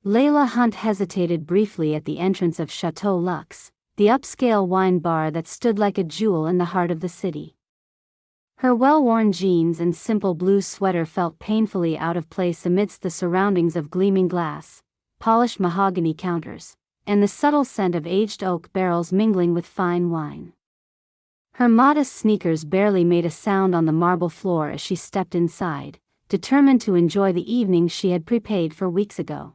Layla Hunt hesitated briefly at the entrance of Chateau Luxe, the upscale wine bar that stood like a jewel in the heart of the city. Her well-worn jeans and simple blue sweater felt painfully out of place amidst the surroundings of gleaming glass, polished mahogany counters, and the subtle scent of aged oak barrels mingling with fine wine. Her modest sneakers barely made a sound on the marble floor as she stepped inside, determined to enjoy the evening she had prepaid for weeks ago.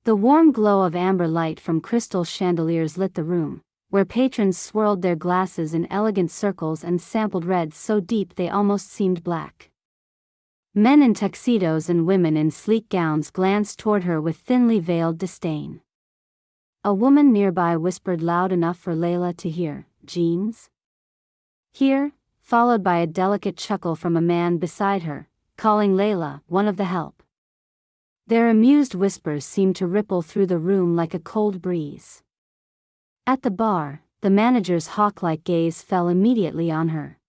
The warm glow of amber light from crystal chandeliers lit the room, where patrons swirled their glasses in elegant circles and sampled reds so deep they almost seemed black. Men in tuxedos and women in sleek gowns glanced toward her with thinly veiled disdain. A woman nearby whispered loud enough for Layla to hear, "Jeans?" Here, followed by a delicate chuckle from a man beside her, calling Layla one of the help. Their amused whispers seemed to ripple through the room like a cold breeze. At the bar, the manager's hawk-like gaze fell immediately on her.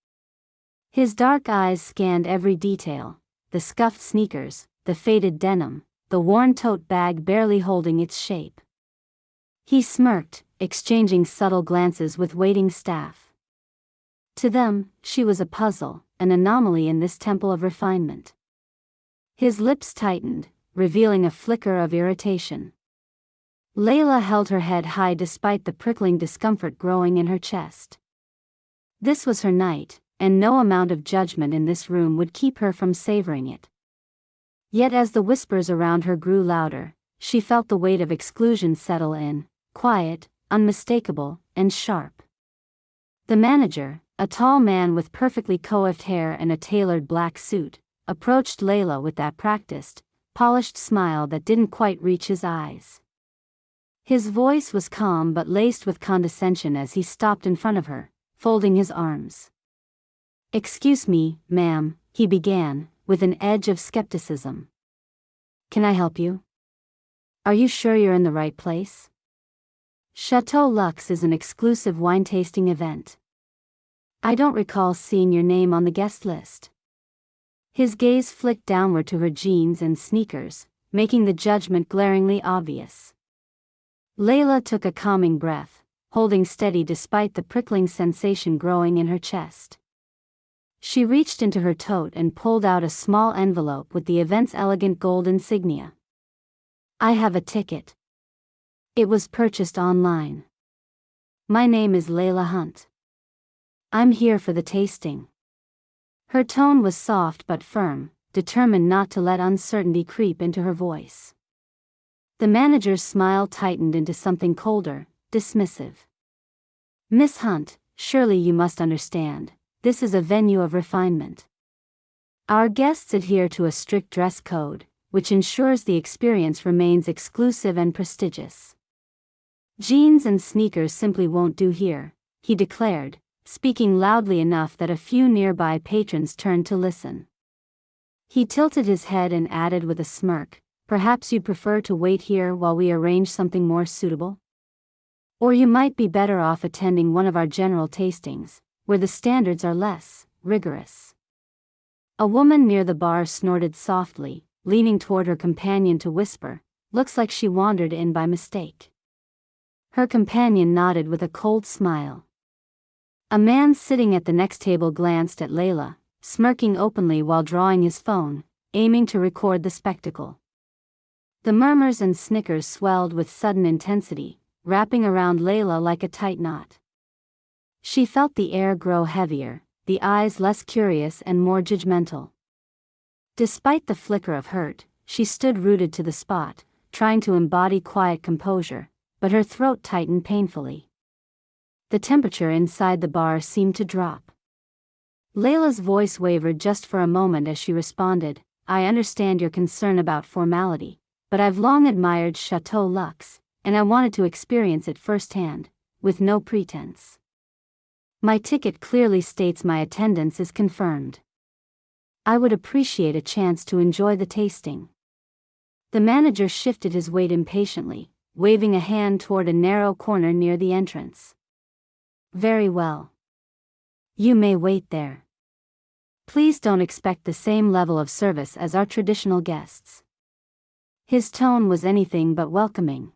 His dark eyes scanned every detail, the scuffed sneakers, the faded denim, the worn tote bag barely holding its shape. He smirked, exchanging subtle glances with waiting staff. To them, she was a puzzle, an anomaly in this temple of refinement. His lips tightened, revealing a flicker of irritation. Layla held her head high despite the prickling discomfort growing in her chest. This was her night, and no amount of judgment in this room would keep her from savoring it. Yet as the whispers around her grew louder, she felt the weight of exclusion settle in, quiet, unmistakable, and sharp. The manager, a tall man with perfectly coiffed hair and a tailored black suit, approached Layla with that practiced, polished smile that didn't quite reach his eyes. His voice was calm but laced with condescension as he stopped in front of her, folding his arms. "Excuse me, ma'am," he began, with an edge of skepticism. "Can I help you? Are you sure you're in the right place? Chateau Luxe is an exclusive wine tasting event. I don't recall seeing your name on the guest list." His gaze flicked downward to her jeans and sneakers, making the judgment glaringly obvious. Layla took a calming breath, holding steady despite the prickling sensation growing in her chest. She reached into her tote and pulled out a small envelope with the event's elegant gold insignia. "I have a ticket. It was purchased online. My name is Layla Hunt. I'm here for the tasting." Her tone was soft but firm, determined not to let uncertainty creep into her voice. The manager's smile tightened into something colder, dismissive. "Miss Hunt, surely you must understand, this is a venue of refinement. Our guests adhere to a strict dress code, which ensures the experience remains exclusive and prestigious. Jeans and sneakers simply won't do here," he declared, speaking loudly enough that a few nearby patrons turned to listen. He tilted his head and added with a smirk, "Perhaps you'd prefer to wait here while we arrange something more suitable? Or you might be better off attending one of our general tastings, where the standards are less rigorous." A woman near the bar snorted softly, leaning toward her companion to whisper, "Looks like she wandered in by mistake." Her companion nodded with a cold smile. A man sitting at the next table glanced at Layla, smirking openly while drawing his phone, aiming to record the spectacle. The murmurs and snickers swelled with sudden intensity, wrapping around Layla like a tight knot. She felt the air grow heavier, the eyes less curious and more judgmental. Despite the flicker of hurt, she stood rooted to the spot, trying to embody quiet composure, but her throat tightened painfully. The temperature inside the bar seemed to drop. Layla's voice wavered just for a moment as she responded, "I understand your concern about formality, but I've long admired Chateau Luxe, and I wanted to experience it firsthand, with no pretense. My ticket clearly states my attendance is confirmed. I would appreciate a chance to enjoy the tasting." The manager shifted his weight impatiently, waving a hand toward a narrow corner near the entrance. "Very well. You may wait there. Please don't expect the same level of service as our traditional guests." His tone was anything but welcoming.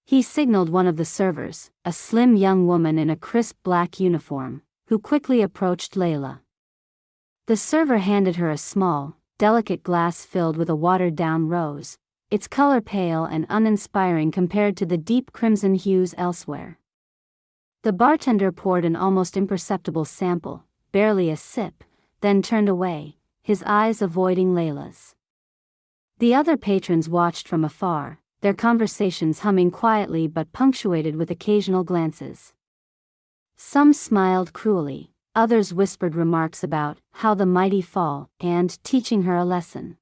He signaled one of the servers, a slim young woman in a crisp black uniform, who quickly approached Layla. The server handed her a small, delicate glass filled with a watered-down rose, its color pale and uninspiring compared to the deep crimson hues elsewhere. The bartender poured an almost imperceptible sample, barely a sip, then turned away, his eyes avoiding Layla's. The other patrons watched from afar, their conversations humming quietly but punctuated with occasional glances. Some smiled cruelly, others whispered remarks about how the mighty fall and teaching her a lesson.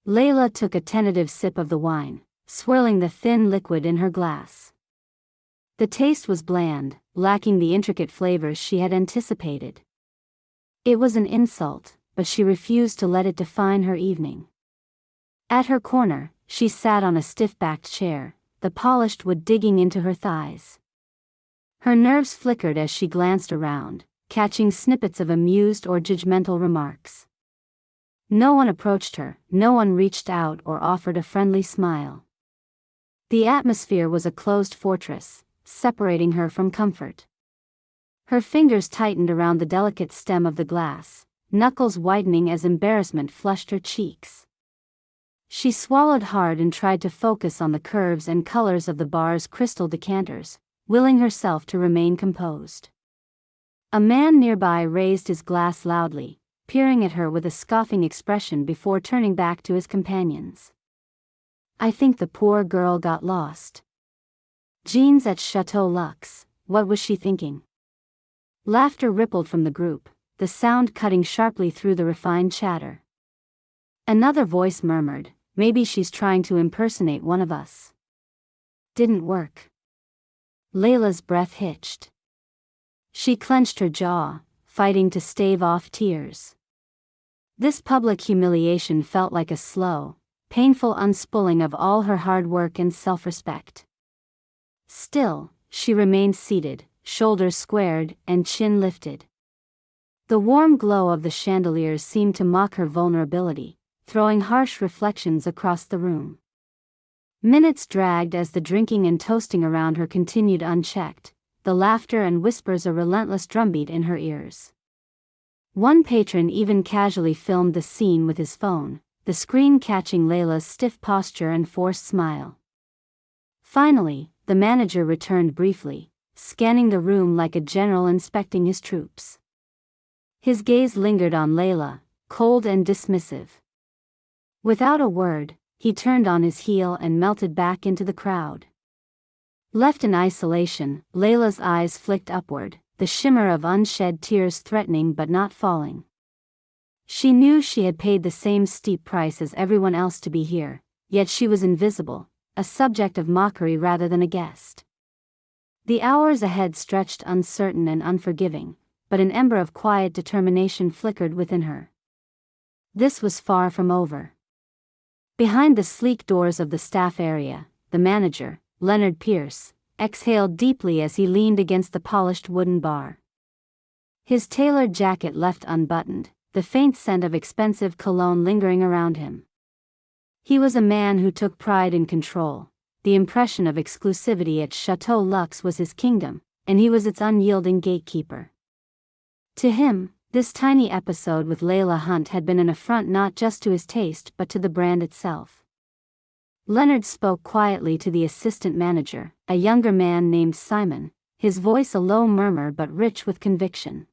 Layla took a tentative sip of the wine, swirling the thin liquid in her glass. The taste was bland, lacking the intricate flavors she had anticipated. It was an insult, but she refused to let it define her evening. At her corner, she sat on a stiff-backed chair, the polished wood digging into her thighs. Her nerves flickered as she glanced around, catching snippets of amused or judgmental remarks. No one approached her, no one reached out or offered a friendly smile. The atmosphere was a closed fortress, separating her from comfort. Her fingers tightened around the delicate stem of the glass, knuckles widening as embarrassment flushed her cheeks. She swallowed hard and tried to focus on the curves and colors of the bar's crystal decanters, willing herself to remain composed. A man nearby raised his glass loudly, peering at her with a scoffing expression before turning back to his companions. I think the poor girl got lost. Jeans at Chateau Luxe, what was she thinking? Laughter rippled from the group, the sound cutting sharply through the refined chatter. Another voice murmured, maybe she's trying to impersonate one of us. Didn't work. Layla's breath hitched. She clenched her jaw, fighting to stave off tears. This public humiliation felt like a slow, painful unspooling of all her hard work and self-respect. Still, she remained seated, shoulders squared and chin lifted. The warm glow of the chandeliers seemed to mock her vulnerability, throwing harsh reflections across the room. Minutes dragged as the drinking and toasting around her continued unchecked, the laughter and whispers a relentless drumbeat in her ears. One patron even casually filmed the scene with his phone, the screen catching Layla's stiff posture and forced smile. Finally, the manager returned briefly, scanning the room like a general inspecting his troops. His gaze lingered on Layla, cold and dismissive. Without a word, he turned on his heel and melted back into the crowd. Left in isolation, Layla's eyes flicked upward, the shimmer of unshed tears threatening but not falling. She knew she had paid the same steep price as everyone else to be here, yet she was invisible, a subject of mockery rather than a guest. The hours ahead stretched uncertain and unforgiving, but an ember of quiet determination flickered within her. This was far from over. Behind the sleek doors of the staff area, the manager, Leonard Pierce, exhaled deeply as he leaned against the polished wooden bar. His tailored jacket left unbuttoned, the faint scent of expensive cologne lingering around him. He was a man who took pride in control. The impression of exclusivity at Chateau Luxe was his kingdom, and he was its unyielding gatekeeper. To him, this tiny episode with Layla Hunt had been an affront not just to his taste but to the brand itself. Leonard spoke quietly to the assistant manager, a younger man named Simon, his voice a low murmur but rich with conviction.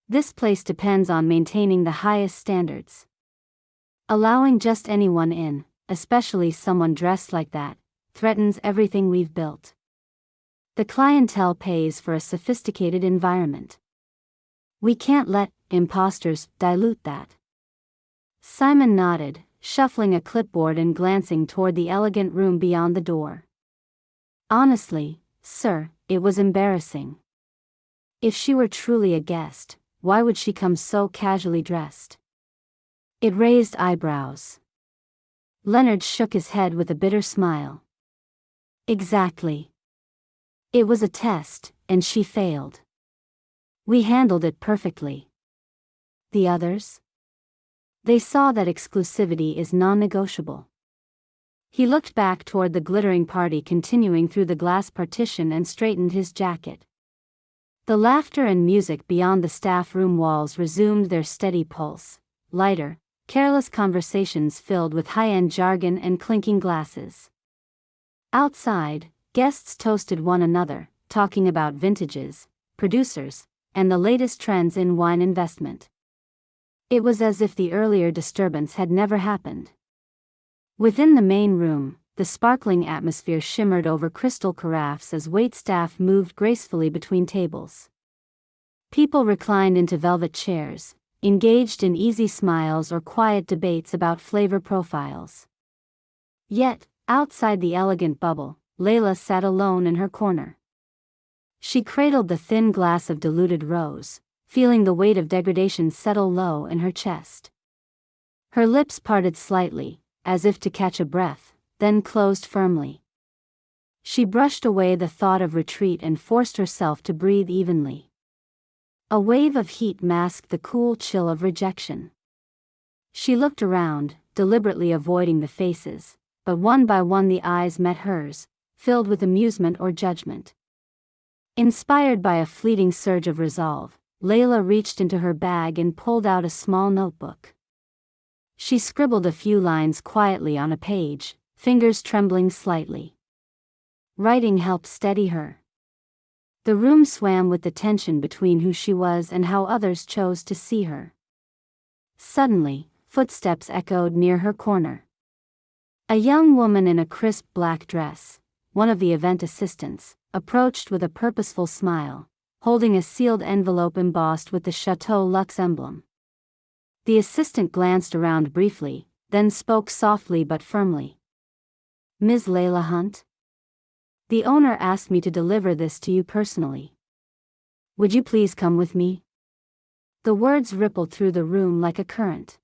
This place depends on maintaining the highest standards. Allowing just anyone in, especially someone dressed like that, threatens everything we've built. The clientele pays for a sophisticated environment. We can't let imposters dilute that. Simon nodded, shuffling a clipboard and glancing toward the elegant room beyond the door. Honestly, sir, it was embarrassing. If she were truly a guest, why would she come so casually dressed? It raised eyebrows. Leonard shook his head with a bitter smile. Exactly. It was a test, and she failed. We handled it perfectly. The others? They saw that exclusivity is non-negotiable. He looked back toward the glittering party continuing through the glass partition and straightened his jacket. The laughter and music beyond the staff room walls resumed their steady pulse, lighter, careless conversations filled with high-end jargon and clinking glasses. Outside, guests toasted one another, talking about vintages, producers, and the latest trends in wine investment. It was as if the earlier disturbance had never happened. Within the main room, the sparkling atmosphere shimmered over crystal carafes as waitstaff moved gracefully between tables. People reclined into velvet chairs, engaged in easy smiles or quiet debates about flavor profiles. Yet, outside the elegant bubble, Layla sat alone in her corner. She cradled the thin glass of diluted rose, feeling the weight of degradation settle low in her chest. Her lips parted slightly, as if to catch a breath, then closed firmly. She brushed away the thought of retreat and forced herself to breathe evenly. A wave of heat masked the cool chill of rejection. She looked around, deliberately avoiding the faces, but one by one the eyes met hers, filled with amusement or judgment. Inspired by a fleeting surge of resolve, Layla reached into her bag and pulled out a small notebook. She scribbled a few lines quietly on a page, fingers trembling slightly. Writing helped steady her. The room swam with the tension between who she was and how others chose to see her. Suddenly, footsteps echoed near her corner. A young woman in a crisp black dress, one of the event assistants, approached with a purposeful smile, holding a sealed envelope embossed with the Chateau Luxe emblem. The assistant glanced around briefly, then spoke softly but firmly. "Ms. Layla Hunt? The owner asked me to deliver this to you personally. Would you please come with me?" The words rippled through the room like a current.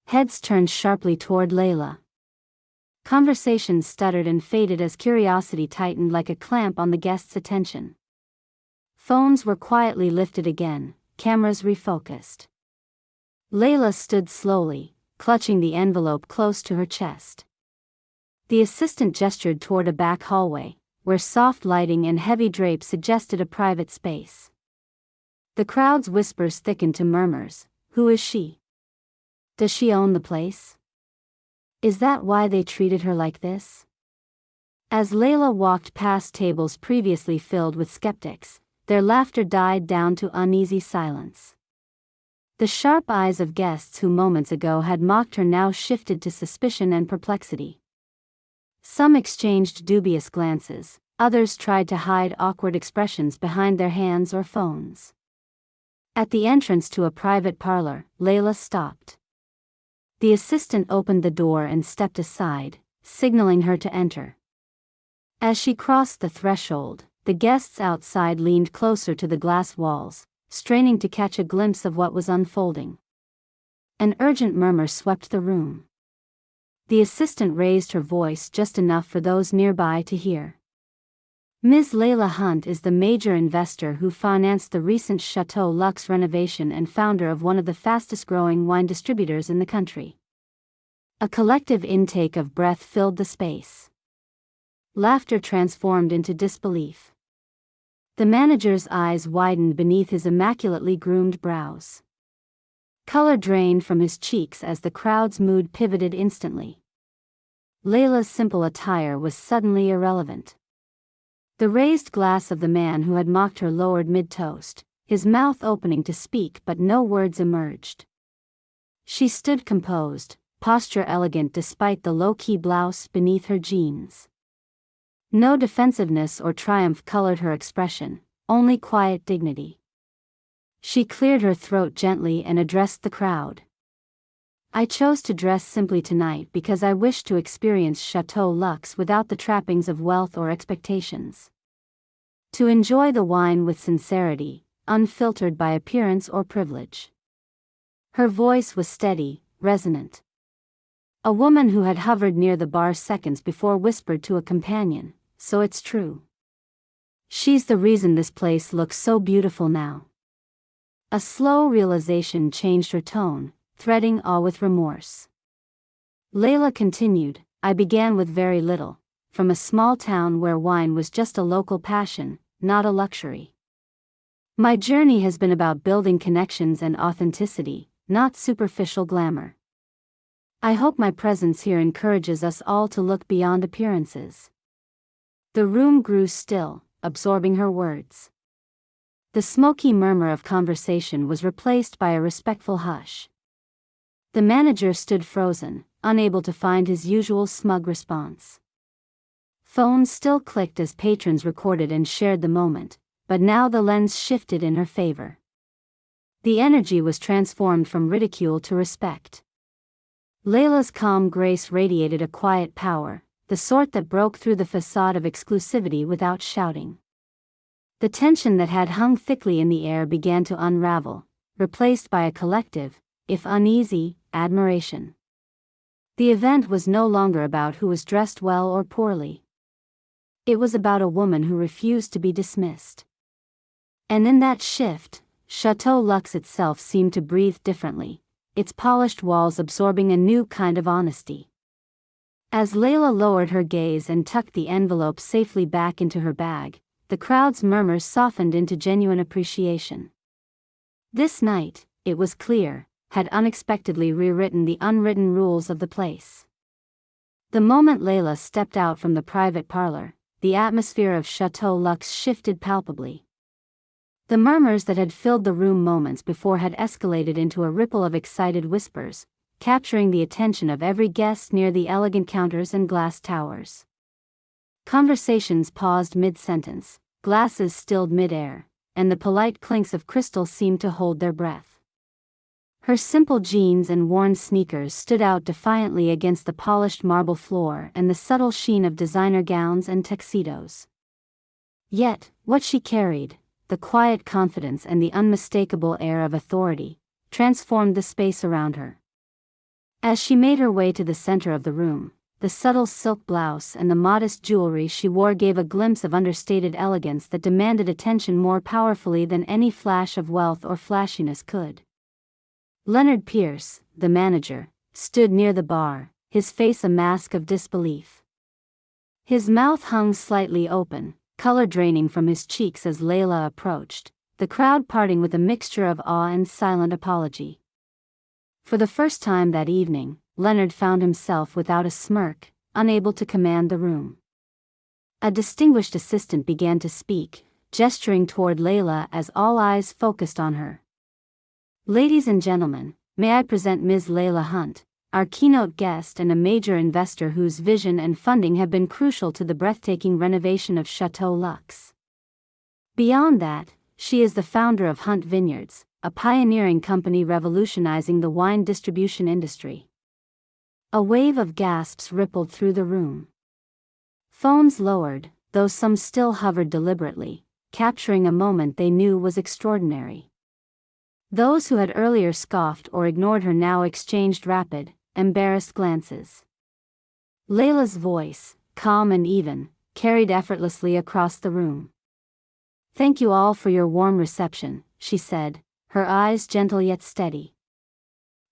Heads turned sharply toward Layla. Conversations stuttered and faded as curiosity tightened like a clamp on the guest's attention. Phones were quietly lifted again, cameras refocused. Layla stood slowly, clutching the envelope close to her chest. The assistant gestured toward a back hallway, where soft lighting and heavy drapes suggested a private space. The crowd's whispers thickened to murmurs. Who is she? Does she own the place? Is that why they treated her like this? As Layla walked past tables previously filled with skeptics, their laughter died down to uneasy silence. The sharp eyes of guests who moments ago had mocked her now shifted to suspicion and perplexity. Some exchanged dubious glances, others tried to hide awkward expressions behind their hands or phones. At the entrance to a private parlor, Layla stopped. The assistant opened the door and stepped aside, signaling her to enter. As she crossed the threshold, the guests outside leaned closer to the glass walls, straining to catch a glimpse of what was unfolding. An urgent murmur swept the room. The assistant raised her voice just enough for those nearby to hear. Ms. Layla Hunt is the major investor who financed the recent Chateau Luxe renovation and founder of one of the fastest-growing wine distributors in the country. A collective intake of breath filled the space. Laughter transformed into disbelief. The manager's eyes widened beneath his immaculately groomed brows. Color drained from his cheeks as the crowd's mood pivoted instantly. Layla's simple attire was suddenly irrelevant. The raised glass of the man who had mocked her lowered mid-toast, his mouth opening to speak but no words emerged. She stood composed, posture elegant despite the low-key blouse beneath her jeans. No defensiveness or triumph colored her expression, only quiet dignity. She cleared her throat gently and addressed the crowd. "I chose to dress simply tonight because I wished to experience Chateau Luxe without the trappings of wealth or expectations. To enjoy the wine with sincerity, unfiltered by appearance or privilege." Her voice was steady, resonant. A woman who had hovered near the bar seconds before whispered to a companion, "So it's true. She's the reason this place looks so beautiful now." A slow realization changed her tone, threading awe with remorse. Layla continued, I began with very little, from a small town where wine was just a local passion, not a luxury. My journey has been about building connections and authenticity, not superficial glamour. I hope my presence here encourages us all to look beyond appearances." The room grew still, absorbing her words. The smoky murmur of conversation was replaced by a respectful hush. The manager stood frozen, unable to find his usual smug response. Phones still clicked as patrons recorded and shared the moment, but now the lens shifted in her favor. The energy was transformed from ridicule to respect. Layla's calm grace radiated a quiet power, the sort that broke through the facade of exclusivity without shouting. The tension that had hung thickly in the air began to unravel, replaced by a collective, if uneasy, admiration. The event was no longer about who was dressed well or poorly. It was about a woman who refused to be dismissed. And in that shift, Chateau Luxe itself seemed to breathe differently, its polished walls absorbing a new kind of honesty. As Layla lowered her gaze and tucked the envelope safely back into her bag, the crowd's murmurs softened into genuine appreciation. This night, it was clear, had unexpectedly rewritten the unwritten rules of the place. The moment Layla stepped out from the private parlor, the atmosphere of Chateau Luxe shifted palpably. The murmurs that had filled the room moments before had escalated into a ripple of excited whispers, capturing the attention of every guest near the elegant counters and glass towers. Conversations paused mid-sentence, glasses stilled mid-air, and the polite clinks of crystal seemed to hold their breath. Her simple jeans and worn sneakers stood out defiantly against the polished marble floor and the subtle sheen of designer gowns and tuxedos. Yet, what she carried, the quiet confidence and the unmistakable air of authority, transformed the space around her. As she made her way to the center of the room, the subtle silk blouse and the modest jewelry she wore gave a glimpse of understated elegance that demanded attention more powerfully than any flash of wealth or flashiness could. Leonard Pierce, the manager, stood near the bar, his face a mask of disbelief. His mouth hung slightly open, color draining from his cheeks as Layla approached, the crowd parting with a mixture of awe and silent apology. For the first time that evening, Leonard found himself without a smirk, unable to command the room. A distinguished assistant began to speak, gesturing toward Layla as all eyes focused on her. "Ladies and gentlemen, may I present Ms. Layla Hunt, our keynote guest and a major investor whose vision and funding have been crucial to the breathtaking renovation of Chateau Luxe. Beyond that, she is the founder of Hunt Vineyards, a pioneering company revolutionizing the wine distribution industry." A wave of gasps rippled through the room. Phones lowered, though some still hovered deliberately, capturing a moment they knew was extraordinary. Those who had earlier scoffed or ignored her now exchanged rapid, embarrassed glances. Layla's voice, calm and even, carried effortlessly across the room. "Thank you all for your warm reception," she said, her eyes gentle yet steady.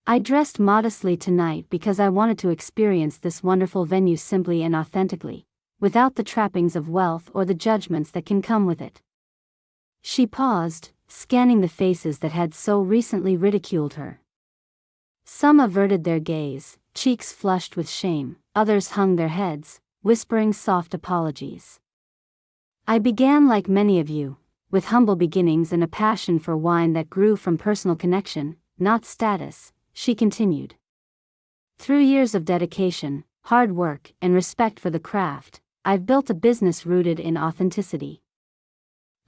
"I dressed modestly tonight because I wanted to experience this wonderful venue simply and authentically, without the trappings of wealth or the judgments that can come with it." She paused, scanning the faces that had so recently ridiculed her. Some averted their gaze, cheeks flushed with shame, others hung their heads, whispering soft apologies. "I began like many of you, with humble beginnings and a passion for wine that grew from personal connection, not status," she continued. "Through years of dedication, hard work, and respect for the craft, I've built a business rooted in authenticity.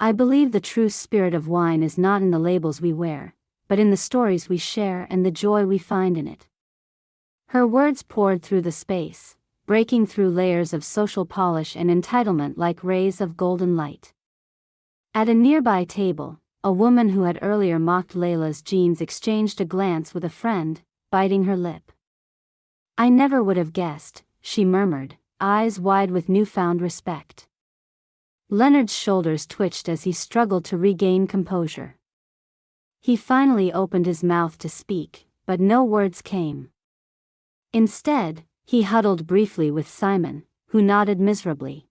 I believe the true spirit of wine is not in the labels we wear, but in the stories we share and the joy we find in it." Her words poured through the space, breaking through layers of social polish and entitlement like rays of golden light. At a nearby table, a woman who had earlier mocked Layla's jeans exchanged a glance with a friend, biting her lip. "I never would have guessed," she murmured, eyes wide with newfound respect. Leonard's shoulders twitched as he struggled to regain composure. He finally opened his mouth to speak, but no words came. Instead, He huddled briefly with Simon, who nodded miserably.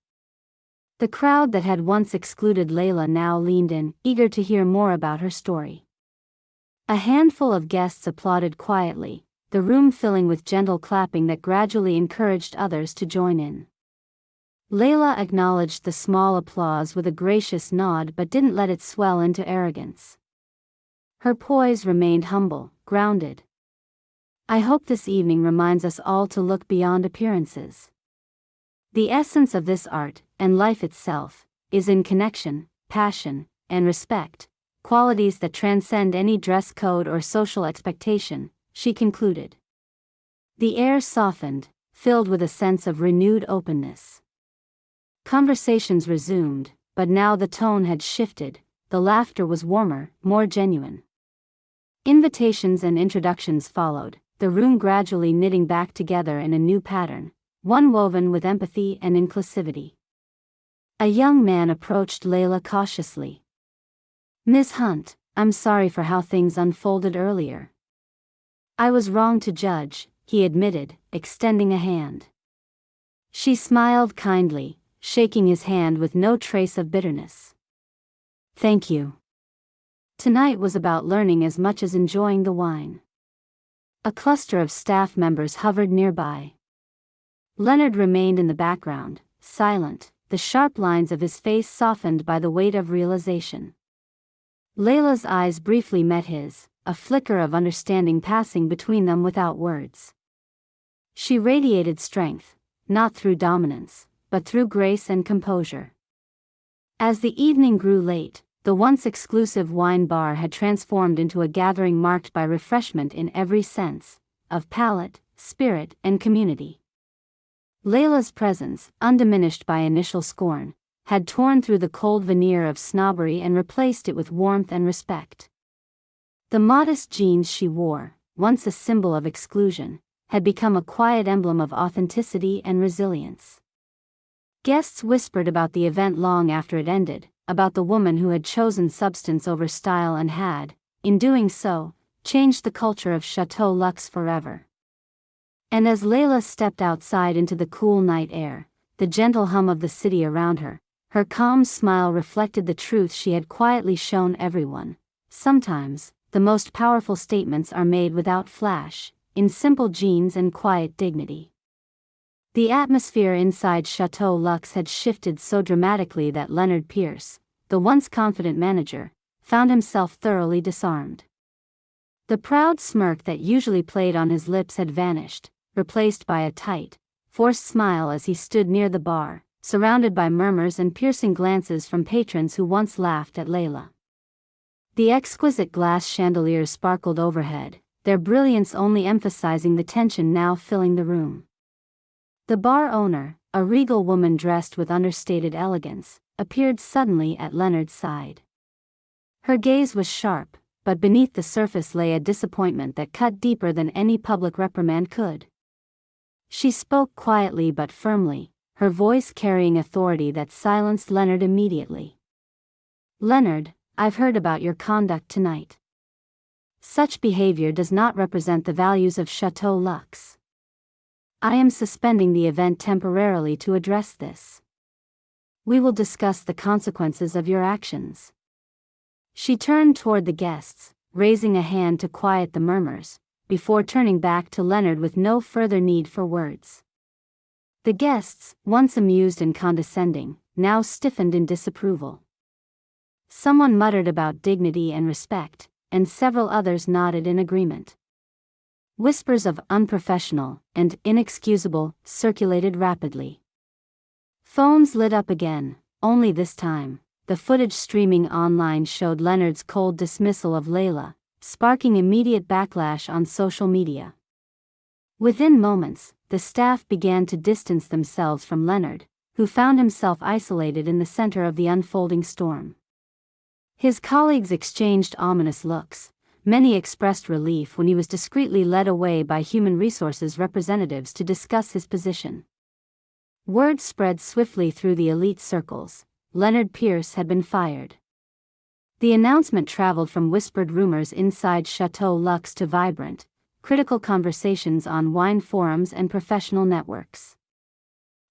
The crowd that had once excluded Layla now leaned in, eager to hear more about her story. A handful of guests applauded quietly, the room filling with gentle clapping that gradually encouraged others to join in. Layla acknowledged the small applause with a gracious nod but didn't let it swell into arrogance. Her poise remained humble, grounded. I hope this evening reminds us all to look beyond appearances. The essence of this art, and life itself, is in connection, passion, and respect, qualities that transcend any dress code or social expectation, she concluded. The air softened, filled with a sense of renewed openness. Conversations resumed, but now the tone had shifted, the laughter was warmer, more genuine. Invitations and introductions followed, the room gradually knitting back together in a new pattern, one woven with empathy and inclusivity. A young man approached Layla cautiously. "Miss Hunt, I'm sorry for how things unfolded earlier. I was wrong to judge," he admitted, extending a hand. She smiled kindly, shaking his hand with no trace of bitterness. "Thank you. Tonight was about learning as much as enjoying the wine." A cluster of staff members hovered nearby. Leonard remained in the background, silent, the sharp lines of his face softened by the weight of realization. Layla's eyes briefly met his, a flicker of understanding passing between them without words. She radiated strength, not through dominance, but through grace and composure. As the evening grew late, the once exclusive wine bar had transformed into a gathering marked by refreshment in every sense, of palate, spirit, and community. Layla's presence, undiminished by initial scorn, had torn through the cold veneer of snobbery and replaced it with warmth and respect. The modest jeans she wore, once a symbol of exclusion, had become a quiet emblem of authenticity and resilience. Guests whispered about the event long after it ended, about the woman who had chosen substance over style and had, in doing so, changed the culture of Chateau Luxe forever. And as Layla stepped outside into the cool night air, the gentle hum of the city around her, her calm smile reflected the truth she had quietly shown everyone. Sometimes, the most powerful statements are made without flash, in simple genes and quiet dignity. The atmosphere inside Chateau Luxe had shifted so dramatically that Leonard Pierce, the once confident manager, found himself thoroughly disarmed. The proud smirk that usually played on his lips had vanished, replaced by a tight, forced smile as he stood near the bar, surrounded by murmurs and piercing glances from patrons who once laughed at Layla. The exquisite glass chandeliers sparkled overhead, their brilliance only emphasizing the tension now filling the room. The bar owner, a regal woman dressed with understated elegance, appeared suddenly at Leonard's side. Her gaze was sharp, but beneath the surface lay a disappointment that cut deeper than any public reprimand could. She spoke quietly but firmly, her voice carrying authority that silenced Leonard immediately. "Leonard, I've heard about your conduct tonight. Such behavior does not represent the values of Chateau Luxe. I am suspending the event temporarily to address this. We will discuss the consequences of your actions." She turned toward the guests, raising a hand to quiet the murmurs, before turning back to Leonard with no further need for words. The guests, once amused and condescending, now stiffened in disapproval. Someone muttered about dignity and respect, and several others nodded in agreement. Whispers of unprofessional and inexcusable circulated rapidly. Phones lit up again, only this time, the footage streaming online showed Leonard's cold dismissal of Layla, sparking immediate backlash on social media. Within moments, the staff began to distance themselves from Leonard, who found himself isolated in the center of the unfolding storm. His colleagues exchanged ominous looks. Many expressed relief when he was discreetly led away by human resources representatives to discuss his position. Word spread swiftly through the elite circles: Leonard Pierce had been fired. The announcement traveled from whispered rumors inside Chateau Luxe to vibrant, critical conversations on wine forums and professional networks.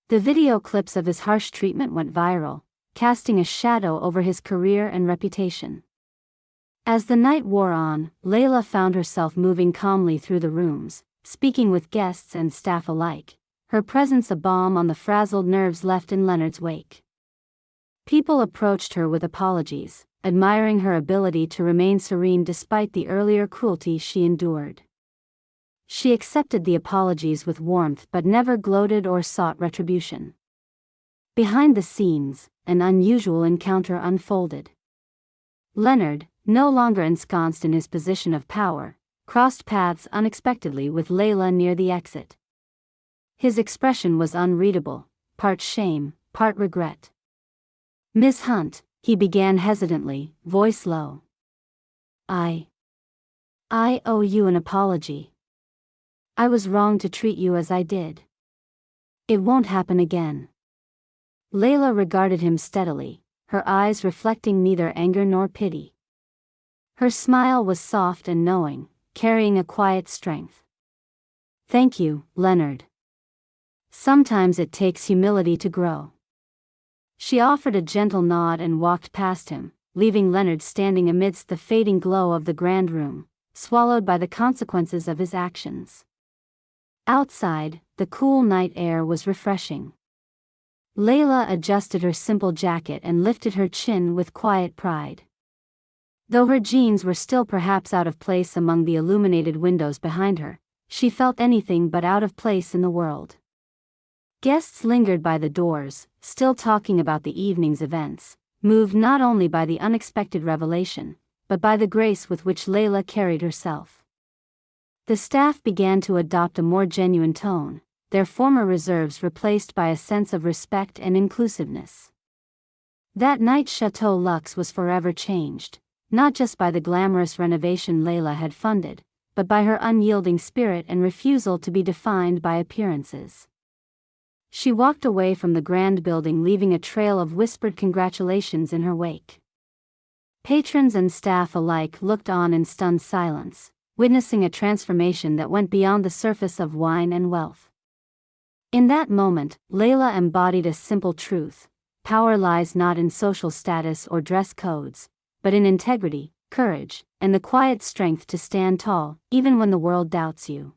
The video clips of his harsh treatment went viral, casting a shadow over his career and reputation. As the night wore on, Layla found herself moving calmly through the rooms, speaking with guests and staff alike, her presence a balm on the frazzled nerves left in Leonard's wake. People approached her with apologies, admiring her ability to remain serene despite the earlier cruelty she endured. She accepted the apologies with warmth but never gloated or sought retribution. Behind the scenes, an unusual encounter unfolded. Leonard, no longer ensconced in his position of power, crossed paths unexpectedly with Layla near the exit. His expression was unreadable, part shame, part regret. "Miss Hunt," he began hesitantly, voice low. I owe you an apology. I was wrong to treat you as I did. It won't happen again." Layla regarded him steadily, her eyes reflecting neither anger nor pity. Her smile was soft and knowing, carrying a quiet strength. "Thank you, Leonard. Sometimes it takes humility to grow." She offered a gentle nod and walked past him, leaving Leonard standing amidst the fading glow of the grand room, swallowed by the consequences of his actions. Outside, the cool night air was refreshing. Layla adjusted her simple jacket and lifted her chin with quiet pride. Though her jeans were still perhaps out of place among the illuminated windows behind her, she felt anything but out of place in the world. Guests lingered by the doors, still talking about the evening's events, moved not only by the unexpected revelation, but by the grace with which Layla carried herself. The staff began to adopt a more genuine tone, their former reserves replaced by a sense of respect and inclusiveness. That night Chateau Luxe was forever changed, not just by the glamorous renovation Layla had funded, but by her unyielding spirit and refusal to be defined by appearances. She walked away from the grand building leaving a trail of whispered congratulations in her wake. Patrons and staff alike looked on in stunned silence, witnessing a transformation that went beyond the surface of wine and wealth. In that moment, Layla embodied a simple truth: power lies not in social status or dress codes, but in integrity, courage, and the quiet strength to stand tall, even when the world doubts you.